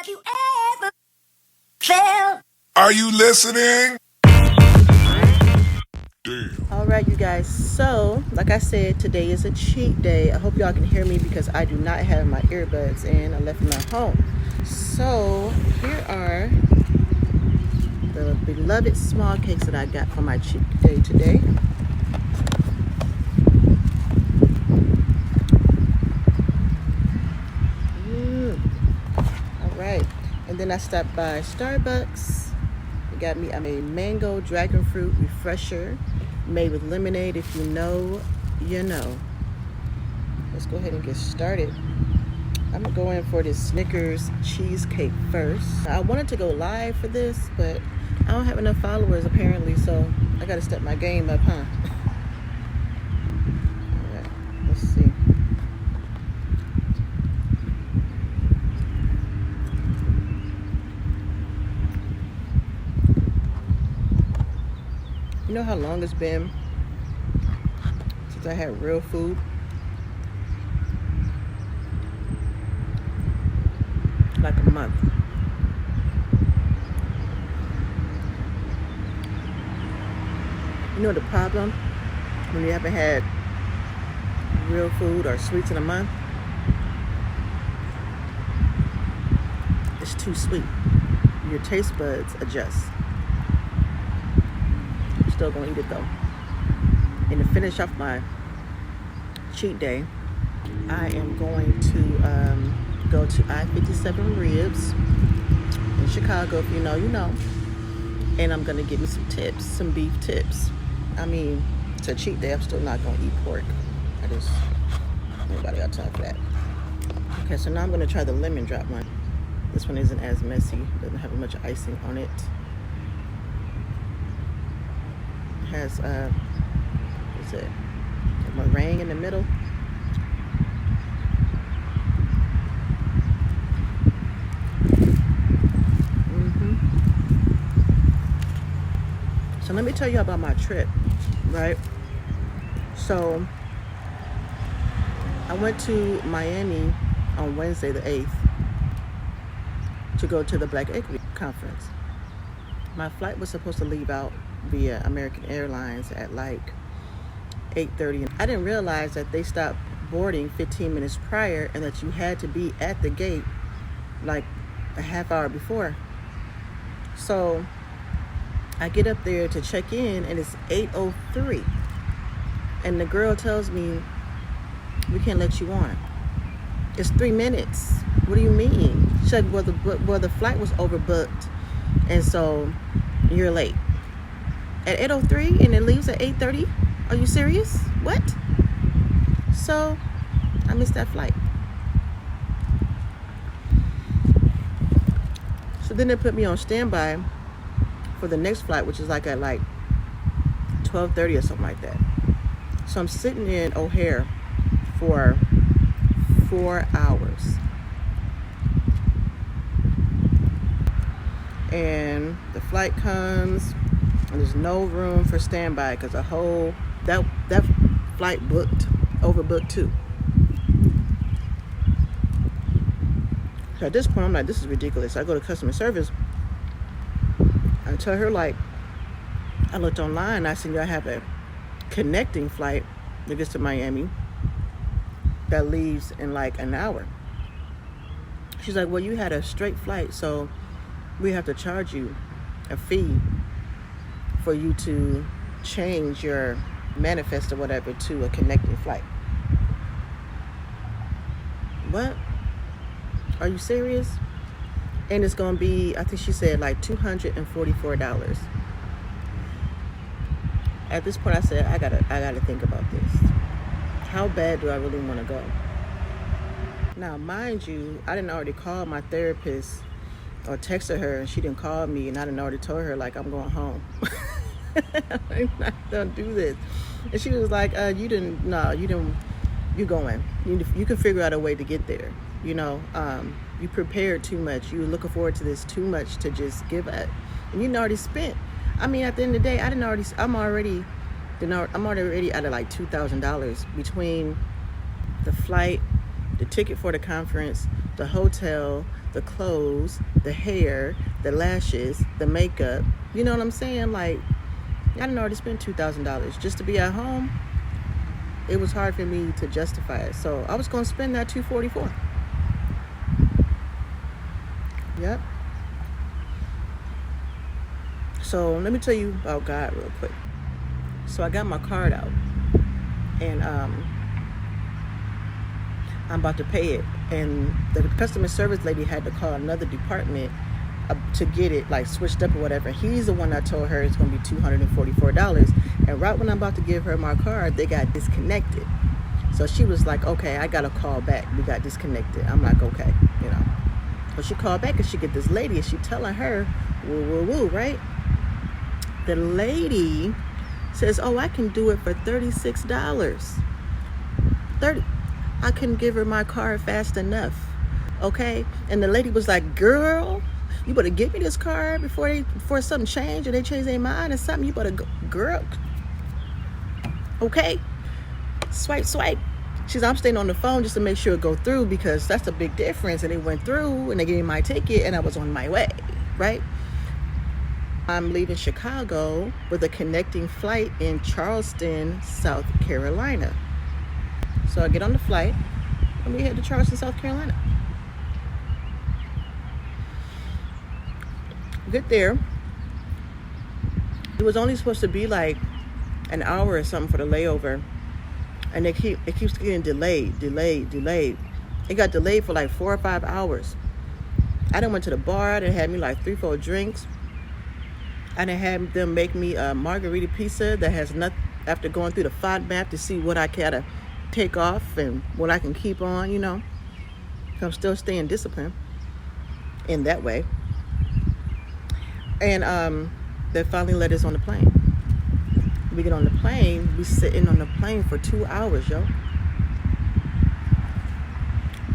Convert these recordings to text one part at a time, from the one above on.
you ever felt. Are you listening? Damn. All right, you guys. So, like I said, today is a cheat day. I hope y'all can hear me because I do not have my earbuds in. I left them at home. So, here are the beloved small cakes that I got for my cheat day today. All right. And then I stopped by Starbucks. They got me a mango dragon fruit refresher made with lemonade. If you know, you know. Let's go ahead and get started. I'm gonna go in for this Snickers cheesecake first. I wanted to go live for this, but I don't have enough followers apparently, so I gotta step my game up, huh? All right, let's see. You know how long it's been since I had real food? Like a month. You know the problem when you haven't had real food or sweets in a month? It's too sweet. Your taste buds adjust. I'm still gonna eat it though. And to finish off my cheat day, I am going to go to I-57 Ribs in Chicago. If you know, you know. And I'm gonna get me some tips, some beef tips. I mean, it's a cheat day. I'm still not gonna eat pork. Nobody got time for that. Okay, so now I'm gonna try the lemon drop one. This one isn't as messy. Doesn't have much icing on it. It has what's it? A meringue in the middle. So let me tell you about my trip, right? So I went to Miami on Wednesday the 8th to go to the Black Equity Conference. My flight was supposed to leave out via American Airlines at like 8:30. I didn't realize that they stopped boarding 15 minutes prior and that you had to be at the gate like a half hour before. So I get up there to check in and it's 8:03. And the girl tells me, we can't let you on. It's 3 minutes. What do you mean? She's like, well, the flight was overbooked and so you're late. At 8:03 and it leaves at 8:30? Are you serious? What? So I missed that flight. So then they put me on standby for the next flight, which is like at like 12:30 or something like that. So I'm sitting in O'Hare for 4 hours. And the flight comes and there's no room for standby because that flight overbooked too. So at this point I'm like, this is ridiculous. I go to customer service. I tell her, like, I looked online, I seen y'all have a connecting flight that gets to Miami that leaves in like an hour. She's like, well, you had a straight flight, so we have to charge you a fee for you to change your manifest or whatever to a connecting flight. What? Are you serious? And it's gonna be, I think she said like $244. At this point I said, I gotta think about this. How bad do I really wanna go? Now mind you, I didn't already call my therapist or texted her and she didn't call me and I didn't already told her like I'm going home. I'm not gonna do this. And she was like, you're going. You can figure out a way to get there. You know, you prepared too much. You were looking forward to this too much to just give up. And you already spent. I mean, at the end of the day, I'm already out of like $2,000 between the flight, the ticket for the conference, the hotel, the clothes, the hair, the lashes, the makeup. You know what I'm saying? Like, I didn't already spend $2,000 just to be at home. It was hard for me to justify it. So I was going to spend that $244. Yep. So let me tell you about God real quick. So I got my card out, and I'm about to pay it, and the customer service lady had to call another department to get it like switched up or whatever. He's the one that told her it's going to be $244, and right when I'm about to give her my card, they got disconnected. So she was like, okay, I got to call back, we got disconnected. I'm like, okay, you know. So she called back, and she get this lady, and she telling her woo, right? The lady says, oh, I can do it for $36. I couldn't give her my card fast enough. Okay? And the lady was like, girl, you better give me this card before something changed or they change their mind or something. You better go, girl. Okay? Swipe. She's, I'm staying on the phone just to make sure it go through, because that's a big difference. And it went through, and they gave me my ticket, and I was on my way, right? I'm leaving Chicago with a connecting flight in Charleston, South Carolina. So I get on the flight, and we head to Charleston, South Carolina. Get there. It was only supposed to be like an hour or something for the layover, and it keeps getting delayed. It got delayed for like 4 or 5 hours. I done went to the bar. They had me like 3-4 drinks. I done had them make me a margarita pizza that has nothing, after going through the FODMAP to see what I gotta take off and what I can keep on, you know. I'm still staying disciplined in that way. And they finally let us on the plane. We get on the plane, we sitting on the plane for 2 hours, yo.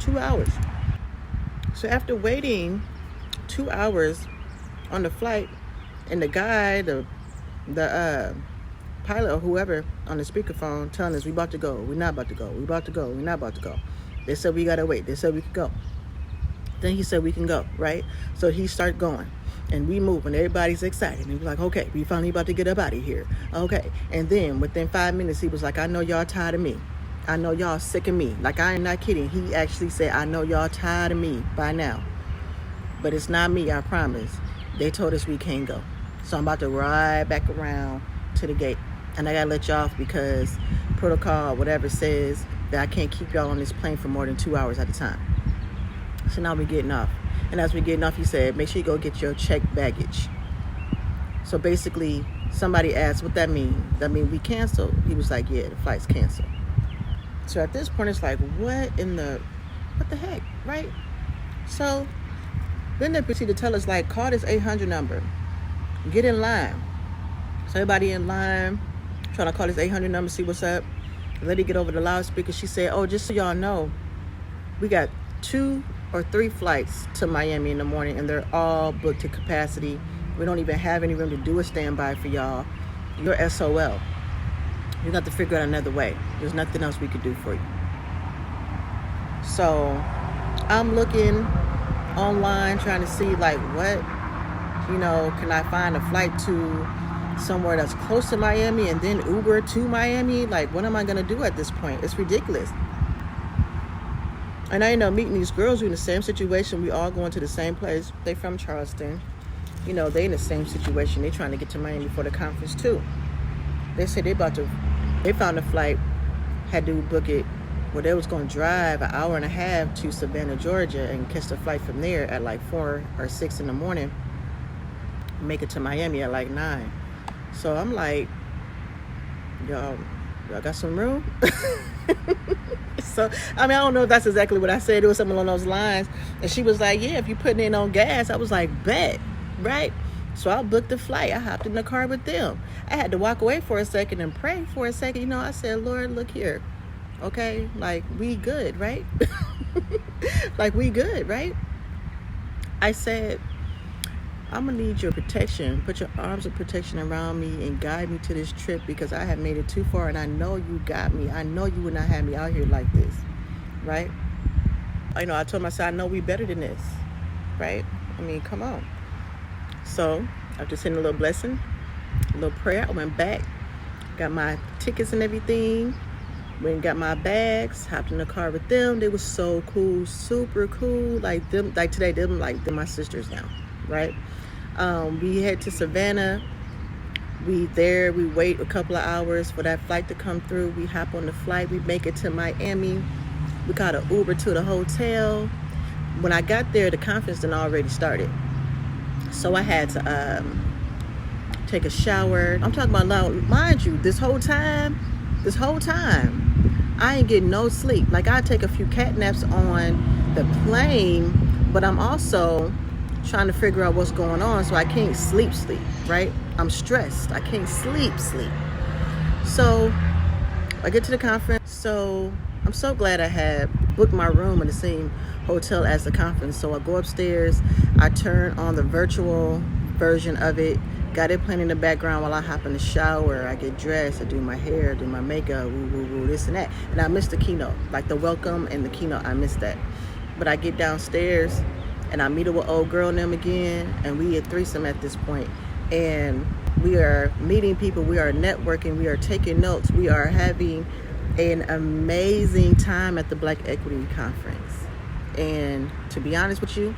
2 hours. So after waiting 2 hours on the flight, and the guy, the pilot or whoever on the speakerphone telling us, we about to go, we're not about to go, we about to go, we're not about to go. They said we gotta wait, they said we could go. Then he said we can go, right? So he started going, and we move, and everybody's excited. And we're like, okay, we finally about to get up out of here. Okay. And then within 5 minutes, he was like, I know y'all tired of me. I know y'all sick of me. Like, I am not kidding. He actually said, I know y'all tired of me by now. But it's not me, I promise. They told us we can't go. So I'm about to ride back around to the gate. And I gotta let y'all off because protocol, whatever, says that I can't keep y'all on this plane for more than 2 hours at a time. So now we're getting off. And as we're getting off, he said, make sure you go get your checked baggage. So basically, somebody asked what that means. That mean we canceled? He was like, yeah, the flight's canceled. So at this point, it's like, what the heck, right? So then they proceed to tell us, like, call this 800 number. Get in line. So everybody in line, trying to call this 800 number, see what's up. The lady get over the loudspeaker. She said, oh, just so y'all know, we got 2 or 3 flights to Miami in the morning, and they're all booked to capacity. We don't even have any room to do a standby for y'all. You're SOL. You got to figure out another way. There's nothing else we could do for you. So I'm looking online trying to see, like, what, you know, can I find a flight to somewhere that's close to Miami and then Uber to Miami? Like, what am I going to do at this point? It's ridiculous. And I end up meeting these girls who are in the same situation. We all going to the same place. They from Charleston. You know, they in the same situation. They trying to get to Miami for the conference too. They said they found a flight, had to book it, where they was going to drive an hour and a half to Savannah, Georgia, and catch the flight from there at like 4 or 6 in the morning, make it to Miami at like 9. So I'm like, y'all got some room? So, I mean, I don't know if that's exactly what I said. It was something along those lines. And she was like, yeah, if you're putting in on gas. I was like, bet, right? So I booked the flight. I hopped in the car with them. I had to walk away for a second and pray for a second. You know, I said, Lord, look here. Okay? Like, we good, right? Like, we good, right? I said, I'm going to need your protection. Put your arms of protection around me and guide me to this trip, because I have made it too far, and I know you got me. I know you would not have me out here like this, right? You know, I told myself, I know we better than this. right? I mean, come on. So after sending a little blessing, a little prayer, I went back, got my tickets and everything, went and got my bags, hopped in the car with them. They were so cool, super cool. Like today, they're my sisters now, right? We head to Savannah. We wait a couple of hours for that flight to come through. We hop on the flight, we make it to Miami. We got an Uber to the hotel. When I got there, the conference had already started. So I had to take a shower. I'm talking about now, mind you, this whole time, I ain't getting no sleep. Like, I take a few cat naps on the plane, but I'm also trying to figure out what's going on, so I can't sleep, right? I'm stressed. I can't sleep. So I get to the conference. So I'm so glad I had booked my room in the same hotel as the conference. So I go upstairs, I turn on the virtual version of it, got it playing in the background while I hop in the shower. I get dressed, I do my hair, do my makeup, this and that. And I missed the keynote, like the welcome and the keynote, I missed that. But I get downstairs and I meet up with old girl and them again, and we had threesome at this point. And we are meeting people, we are networking, we are taking notes, we are having an amazing time at the Black Equity Conference. And to be honest with you,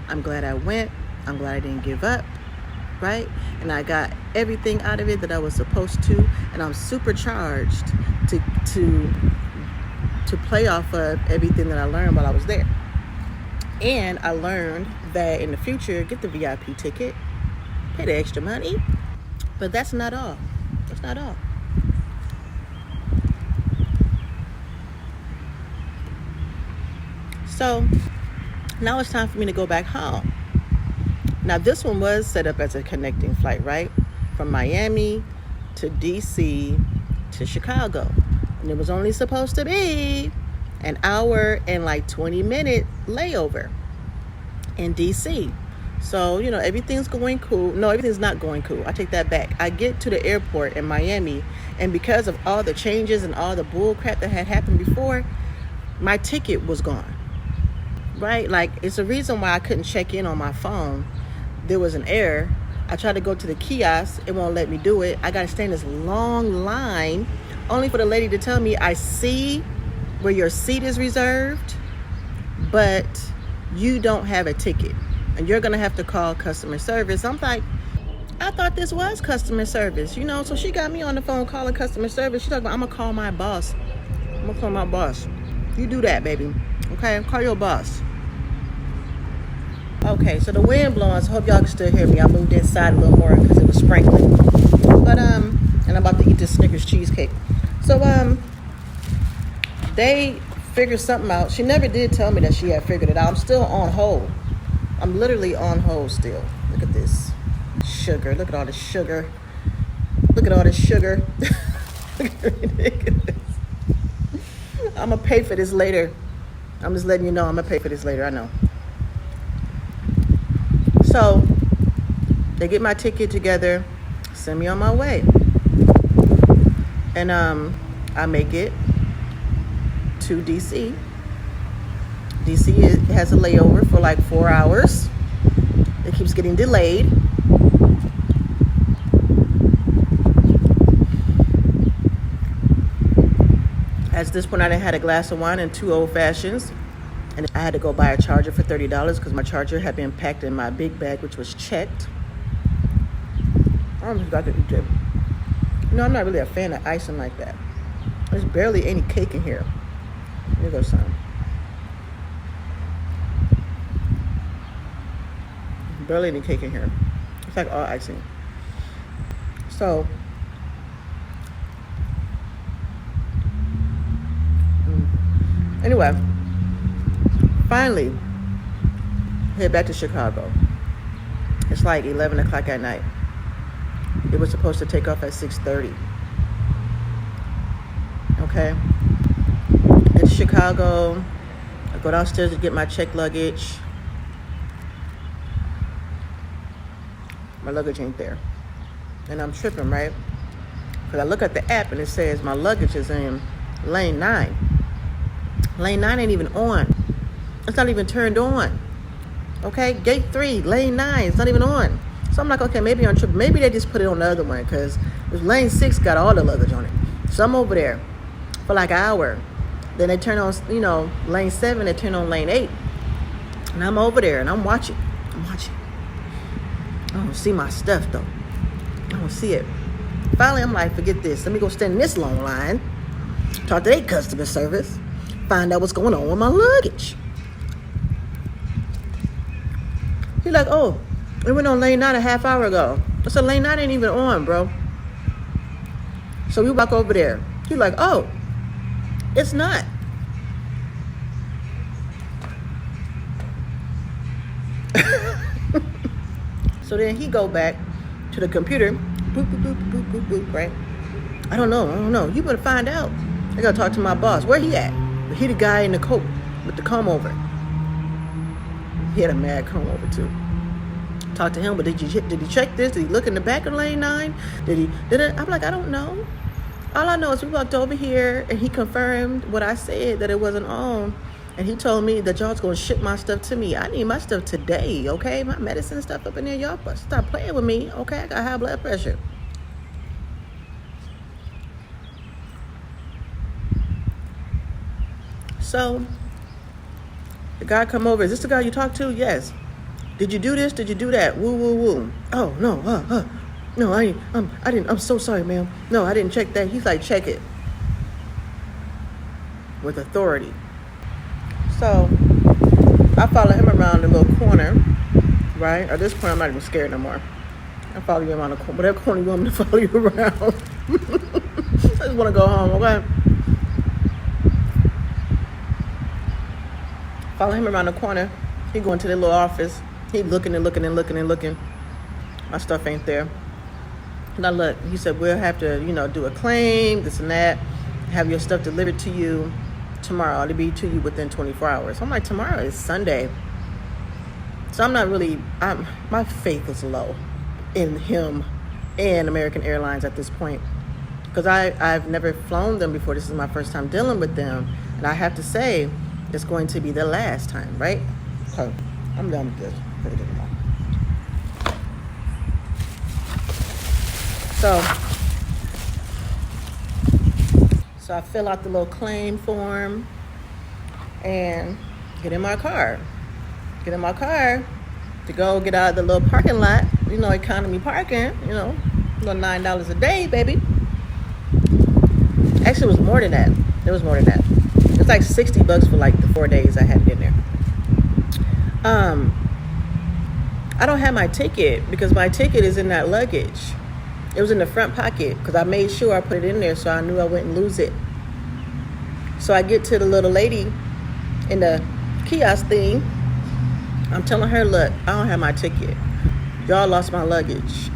I'm glad I went. I'm glad I didn't give up, right? And I got everything out of it that I was supposed to, and I'm supercharged to play off of everything that I learned while I was there. And I learned that in the future, get the VIP ticket, pay the extra money. But that's not all. That's not all. So now it's time for me to go back home. Now this one was set up as a connecting flight, right? From Miami to DC to Chicago. And it was only supposed to be an hour and like 20-minute layover in DC. So, you know, everything's going cool. No, everything's not going cool. I take that back. I get to the airport in Miami, and because of all the changes and all the bull crap that had happened before, my ticket was gone, right? Like, it's a reason why I couldn't check in on my phone. There was an error. I tried to go to the kiosk. It won't let me do it. I got to stand this long line only for the lady to tell me, I see where your seat is reserved, but you don't have a ticket, and you're going to have to call customer service. I'm like, I thought this was customer service, you know? So she got me on the phone calling customer service. She's talking about, I'm going to call my boss. I'm going to call my boss. You do that, baby. Okay? Call your boss. Okay, so the wind blowing, so I hope y'all can still hear me. I moved inside a little more because it was sprinkling. But, and I'm about to eat this Snickers cheesecake. So, they figured something out. She never did tell me that she had figured it out. I'm still on hold. I'm literally on hold still. Look at this sugar. Look at all this sugar. Look at all this sugar. Ridiculous. I'm going to pay for this later. I'm just letting you know I'm going to pay for this later. I know. So they get my ticket together, send me on my way. And I make it to DC. DC has a layover for like 4 hours. It keeps getting delayed. At this point, I had a glass of wine and 2 old fashions. And I had to go buy a charger for $30 because my charger had been packed in my big bag, which was checked. I almost got to eat it. You know, I'm not really a fan of icing like that. There's barely any cake in here. Here goes some. Barely any cake in here. It's like all icing. So, anyway, finally, head back to Chicago. It's like 11 o'clock at night. It was supposed to take off at 6:30. Okay. It's Chicago. I go downstairs to get my checked luggage. My luggage ain't there. And I'm tripping, right? Because I look at the app and it says my luggage is in lane 9. Lane 9 ain't even on. It's not even turned on. Okay, gate 3, lane 9, it's not even on. So I'm like, okay, maybe on trip, maybe they just put it on the other one because lane 6 got all the luggage on it. So I'm over there for like an hour. Then they turn on, lane 7, they turn on lane 8. And I'm over there and I'm watching. I don't see my stuff though. I don't see it. Finally, I'm like, forget this. Let me go stand in this long line, talk to their customer service, find out what's going on with my luggage. He's like, oh, it went on lane 9 a half hour ago. I said, lane 9 ain't even on, bro. So we walk over there. He's like, oh, it's not. So then he go back to the computer, boop, boop, boop, boop, boop, boop, right? I don't know. You better find out. I gotta talk to my boss. Where he at? He the guy in the coat with the comb over. He had a mad comb over too. Talk to him, but did he check this? Did he look in the back of lane 9? I'm like, I don't know. All I know is we walked over here and he confirmed what I said, that it wasn't on. And he told me that y'all's gonna ship my stuff to me. I need my stuff today, okay? My medicine stuff up in there. Y'all stop playing with me, okay? I got high blood pressure. So the guy come over. Is this the guy you talked to? Yes. Did you do this? Did you do that? Woo, woo, woo. Oh, no, no, I didn't. I'm so sorry, ma'am. No, I didn't check that. He's like, check it. With authority. So I follow him around the little corner, right? At this point, I'm not even scared no more. I follow you around the corner. Whatever corner you want me to follow you around. I just want to go home, okay? Follow him around the corner. He going to the little office. He looking. My stuff ain't there. Now look, he said, we'll have to, do a claim, this and that, have your stuff delivered to you tomorrow. It'll be to you within 24 hours. I'm like, tomorrow is Sunday. So I'm not really, my faith is low in him and American Airlines at this point. Because I've never flown them before. This is my first time dealing with them. And I have to say, it's going to be the last time, right? So I'm done with this. So I fill out the little claim form and get in my car to go get out of the little parking lot, economy parking, little $9 a day, baby. Actually, it was more than that. It was like $60 for like the 4 days I had it in there. I don't have my ticket because my ticket is in that luggage. It was in the front pocket because I made sure I put it in there so I knew I wouldn't lose it. So I get to the little lady in the kiosk thing. I'm telling her, look, I don't have my ticket. Y'all lost my luggage.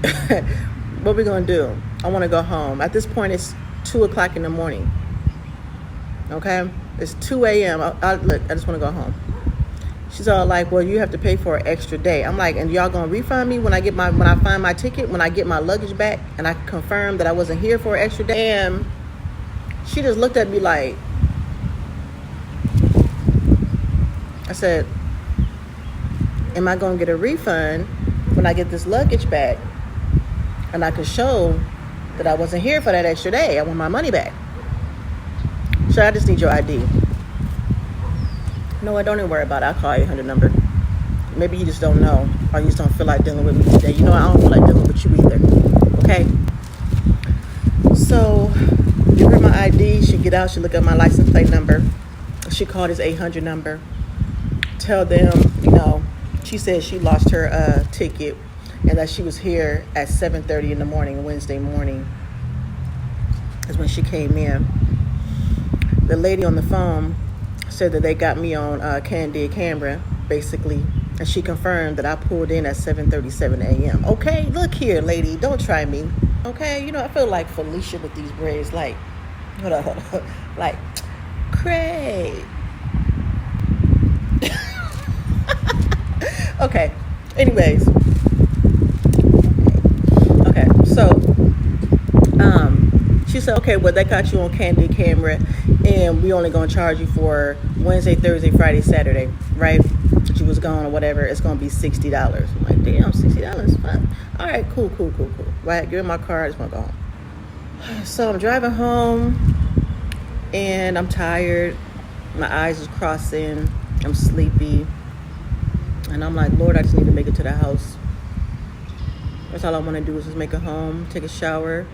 What we gonna do? I want to go home. At this point, it's 2 o'clock in the morning. Okay? It's 2 a.m. Look, I just want to go home. She's all like, well, you have to pay for an extra day. I'm like, and y'all gonna refund me when I find my ticket, when I get my luggage back, and I confirm that I wasn't here for an extra day? And she just looked at me like, I said, am I gonna get a refund when I get this luggage back? And I can show that I wasn't here for that extra day. I want my money back. So I just need your ID. No, I don't even worry about it. I'll call 800 number. Maybe you just don't know, or you just don't feel like dealing with me today. I don't feel like dealing with you either. Okay? So, give her my ID. She get out. She look at my license plate number. She called his 800 number. Tell them, she said she lost her ticket and that she was here at 7:30 in the morning, Wednesday morning, is when she came in. The lady on the phone said that they got me on candid camera, basically, and she confirmed that I pulled in at 7:37 a.m. Okay, look here, lady, don't try me. Okay, I feel like Felicia with these braids, like, hold on, like, Craig. Okay, anyways. Okay, so, she said, okay, well, they got you on candid camera, and we only gonna charge you for Wednesday, Thursday, Friday, Saturday, right? But you was gone or whatever, it's gonna be $60. I'm like, damn, $60. Fuck. All right, cool. Right, get in my car. I just want to go home. So I'm driving home, and I'm tired. My eyes is crossing. I'm sleepy, and I'm like, Lord, I just need to make it to the house. That's all I want to do is just make it home, take a shower.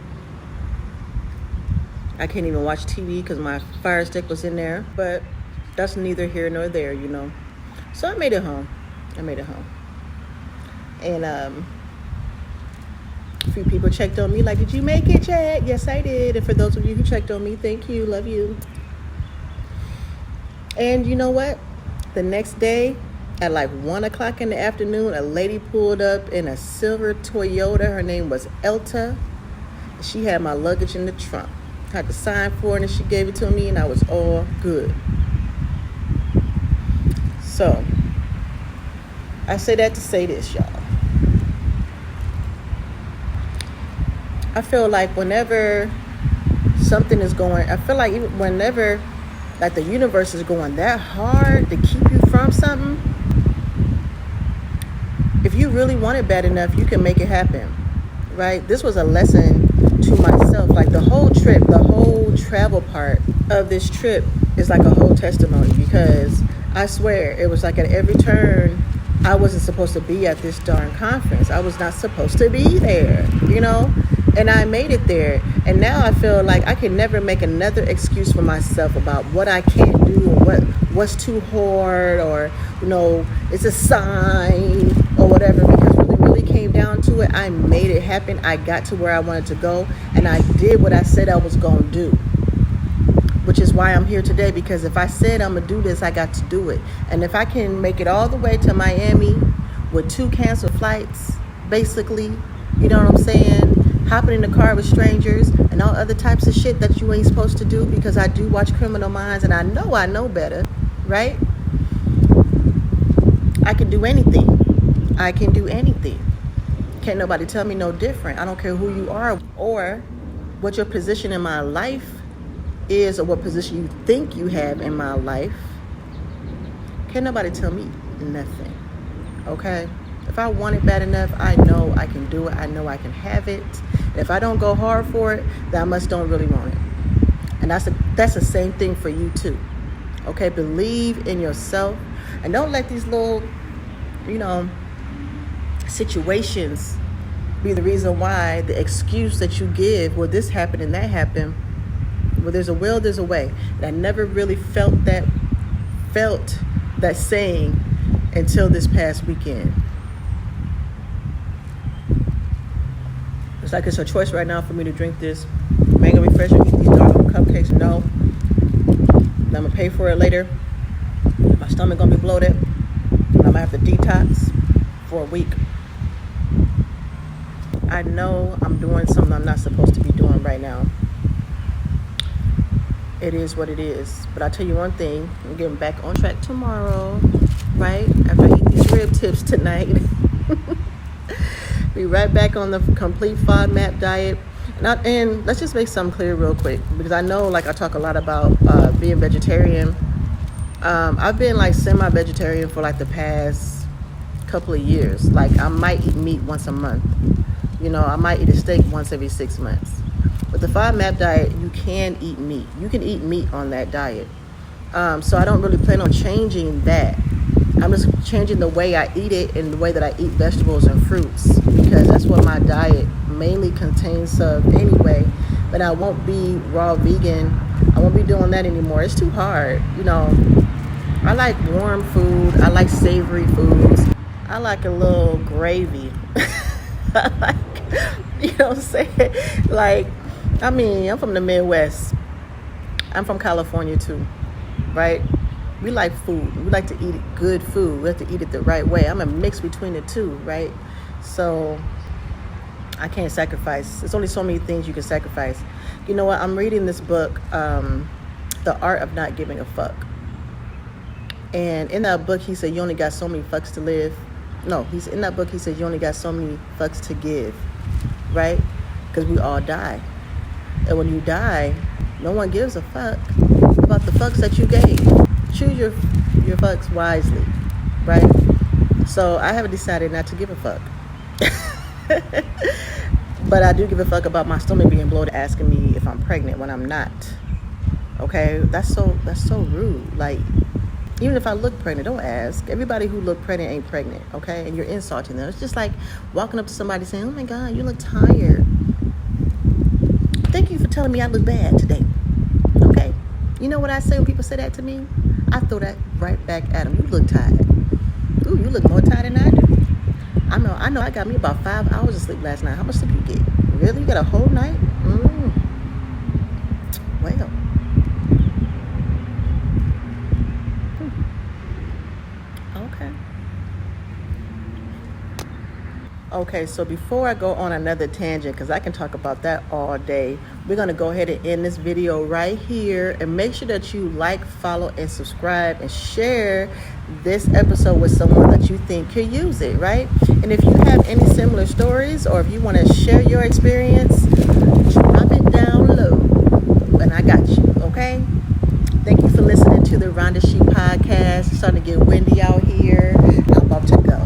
I can't even watch TV because my Fire Stick was in there, but that's neither here nor there, you know. So I made it home. And a few people checked on me like, did you make it, Chad? Yes, I did. And for those of you who checked on me, thank you. Love you. And you know what? The next day at like 1 o'clock in the afternoon, a lady pulled up in a silver Toyota. Her name was Elta. She had my luggage in the trunk. I had to sign for it, and she gave it to me, and I was all good. So I say that to say this, y'all. I feel like whenever something is going, I feel like even whenever like the universe is going that hard to keep you from something, if you really want it bad enough, you can make it happen, right? This was a lesson to myself. Like the whole trip, the whole travel part of this trip is like a whole testimony, because I swear it was like at every turn, I wasn't supposed to be at this darn conference. I was not supposed to be there, you know? And I made it there. And now I feel like I can never make another excuse for myself about what I can't do, or what's too hard, or, you know, it's a sign or whatever. Because when it really came down to it, I made it happen. I got to where I wanted to go, and I did what I said I was going to do. Which is why I'm here today, because if I said I'm going to do this, I got to do it. And if I can make it all the way to Miami with 2 canceled flights, basically, you know what I'm saying? Hopping in the car with strangers and all other types of shit that you ain't supposed to do, because I do watch Criminal Minds and I know better, right? I can do anything. I can do anything. Can't nobody tell me no different. I don't care who you are or what your position in my life is, or what position you think you have in my life. Can't nobody tell me nothing, okay? If I want it bad enough, I know I can do it. I know I can have it. And if I don't go hard for it, then I must don't really want it. And that's the same thing for you too, okay? Believe in yourself, and don't let these little, you know, situations be the reason why, the excuse that you give, well, this happened and that happened. Well, there's a will, there's a way. And I never really felt that saying until this past weekend. It's like it's a choice right now for me to drink this mango refresher, eat these doggone cupcakes. No, I'm gonna pay for it later. My stomach gonna be bloated, and I'm gonna have to detox for a week. I know I'm doing something I'm not supposed to be doing right now. It is what it is. But I'll tell you one thing, I'm getting back on track tomorrow, right? After I eat these rib tips tonight. Be right back on the complete FODMAP diet. And let's just make something clear real quick, because I know, like, I talk a lot about being vegetarian. I've been like semi-vegetarian for like the past couple of years. Like, I might eat meat once a month. You know, I might eat a steak once every 6 months. With the FODMAP diet, you can eat meat. You can eat meat on that diet. So I don't really plan on changing that. I'm just changing the way I eat it and the way that I eat vegetables and fruits, because that's what my diet mainly contains of anyway. But I won't be raw vegan. I won't be doing that anymore. It's too hard. You know, I like warm food. I like savory foods. I like a little gravy. I like, you know what I'm saying? Like, I mean, I'm from the Midwest. I'm from California too, right? We like food. We like to eat good food. We have to eat it the right way. I'm a mix between the two, right? So I can't sacrifice. There's only so many things you can sacrifice. You know what? I'm reading this book, The Art of Not Giving a Fuck. And in that book, he said, you only got so many fucks to live. No, in that book, he said, you only got so many fucks to give, right? Because we all die. And when you die, no one gives a fuck about the fucks that you gave. Choose your fucks wisely. right? So I haven't decided not to give a fuck. But I do give a fuck about my stomach being bloated, asking me if I'm pregnant when I'm not. Okay, that's so rude. Like, even if I look pregnant, don't ask. Everybody who look pregnant ain't pregnant, okay? And you're insulting them. It's just like walking up to somebody saying, "Oh my God, you look tired. Thank you for telling me I look bad today." Okay? You know what I say when people say that to me? I throw that right back at them. You look tired. Ooh, you look more tired than I do. I know I got me about 5 hours of sleep last night. How much sleep you get? Really? You got a whole night? Well. Okay. Okay, so before I go on another tangent, because I can talk about that all day, we're going to go ahead and end this video right here. And make sure that you like, follow, and subscribe, and share this episode with someone that you think could use it, right? And if you have any similar stories, or if you want to share your experience, drop it down low, and I got you, okay? Thank you for listening to the RondaShe podcast. It's starting to get windy out here. I'm about to go.